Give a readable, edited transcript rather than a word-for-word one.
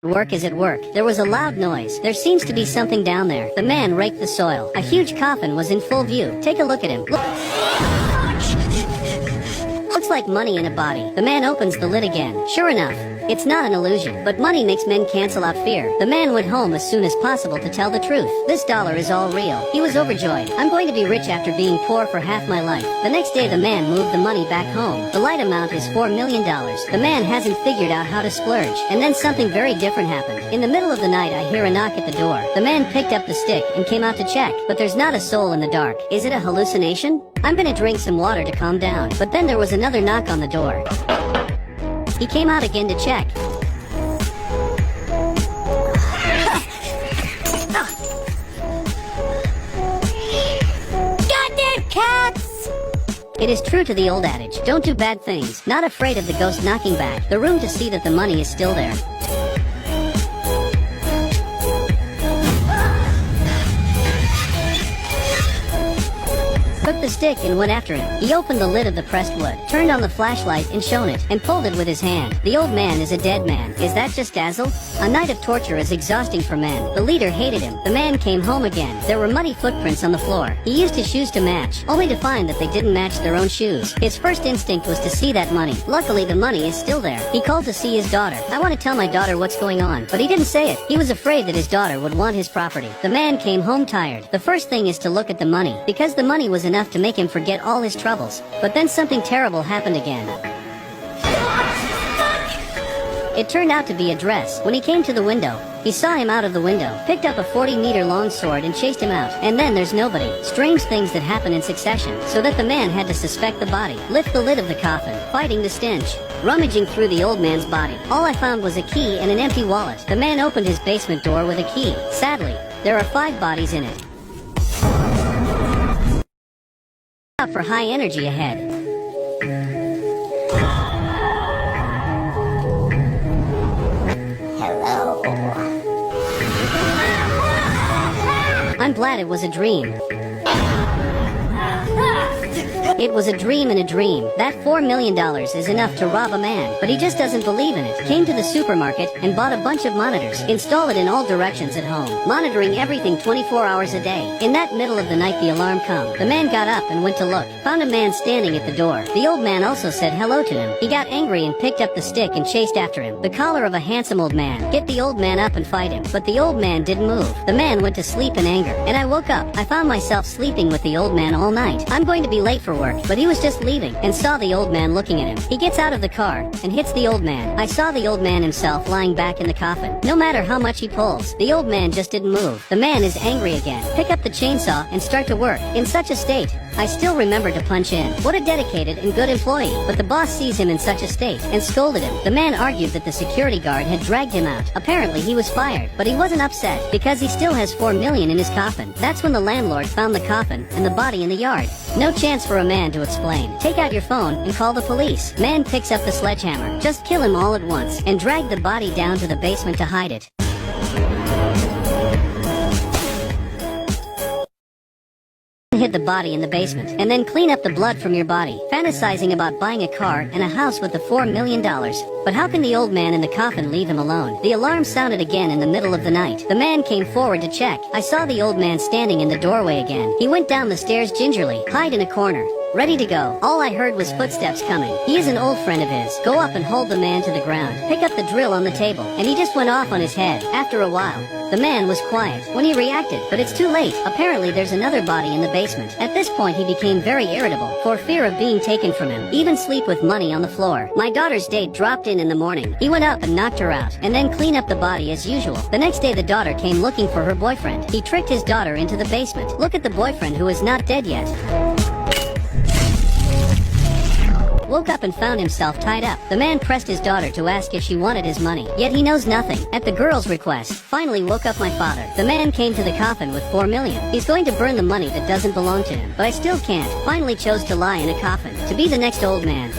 Work is at work. There was a loud noise. There seems to be something down there. The man raked the soil. A huge coffin was in full view. Take a look at him. Looks like money in a body. The man opens the lid again. Sure enough, it's not an illusion, but money makes men cancel out fear. The man went home as soon as possible to tell the truth. This dollar is all real. He was overjoyed. I'm going to be rich after being poor for half my life. The next day the man moved the money back home. The light amount is $4 million. The man hasn't figured out how to splurge. And then something very different happened. In the middle of the night I hear a knock at the door. The man picked up the stick and came out to check, but there's not a soul in the dark. Is it a hallucination? I'm gonna drink some water to calm down. But then there was another knock on the door. He came out again to check. Goddamn cats! It is true to the old adage, don't do bad things. Not afraid of the ghost knocking back. The room to see that the money is still there. Took the stick and went after him. He opened the lid of the pressed wood, turned on the flashlight and shone it, and pulled it with his hand. The old man is a dead man. Is that just dazzle? A night of torture is exhausting for men. The leader hated him. The man came home again. There were muddy footprints on the floor. He used his shoes to match, only to find that they didn't match their own shoes. His first instinct was to see that money. Luckily the money is still there. He called to see his daughter. I want to tell my daughter what's going on, but he didn't say it. He was afraid that his daughter would want his property. The man came home tired. The first thing is to look at the money, because the money was enough to make him forget all his troubles. But then something terrible happened again. It turned out to be a dress. When he came to the window, he saw him out of the window, picked up a 40-meter long sword and chased him out. And then there's nobody. Strange things that happen in succession, so that the man had to suspect the body, lift the lid of the coffin, fighting the stench, rummaging through the old man's body. All I found was a key and an empty wallet. The man opened his basement door with a key. Sadly, there are 5 bodies in it. For high energy ahead. Hello. I'm glad it was a dream. It was a dream in a dream. That $4 million is enough to rob a man, but he just doesn't believe in it. Came to the supermarket and bought a bunch of monitors. Install it in all directions at home, monitoring everything 24 hours a day. In that middle of the night the alarm come. The man got up and went to look. Found a man standing at the door. The old man also said hello to him. He got angry and picked up the stick and chased after him. The collar of a handsome old man. Get the old man up and fight him. But the old man didn't move. The man went to sleep in anger. And I woke up. I found myself sleeping with the old man all night. I'm going to be late for work, but he was just leaving and saw the old man looking at him. He gets out of the car and hits the old man. I saw the old man himself lying back in the coffin. No matter how much he pulls, the old man just didn't move. The man is angry again. Pick up the chainsaw and start to work. In such a state, I still remember to punch in. What a dedicated and good employee. But the boss sees him in such a state and scolded him. The man argued that the security guard had dragged him out. Apparently he was fired, but he wasn't upset because he still has $4 million in his coffin. That's when the landlord found the coffin and the body in the yard. No chance for a man to explain. Take out your phone and call the police. Man picks up the sledgehammer. Just kill him all at once and drag the body down to the basement to hide it. Hid the body in the basement, and then clean up the blood from your body, fantasizing about buying a car and a house with the $4 million. But how can the old man in the coffin leave him alone? The alarm sounded again in the middle of the night. The man came forward to check. I saw the old man standing in the doorway again. He went down the stairs gingerly, hide in a corner, ready to go. All I heard was footsteps coming. He is an old friend of his. Go up and hold the man to the ground. Pick up the drill on the table. And he just went off on his head. After a while, the man was quiet when he reacted, but it's too late. Apparently there's another body in the basement. At this point he became very irritable, for fear of being taken from him. Even sleep with money on the floor. My daughter's date dropped in the morning. He went up and knocked her out, and then cleaned up the body as usual. The next day the daughter came looking for her boyfriend. He tricked his daughter into the basement. Look at the boyfriend who is not dead yet. Woke up and found himself tied up. The man pressed his daughter to ask if she wanted his money, yet he knows nothing. At the girl's request, finally woke up my father. The man came to the coffin with $4 million. He's going to burn the money that doesn't belong to him, but I still can't. Finally chose to lie in a coffin, to be the next old man.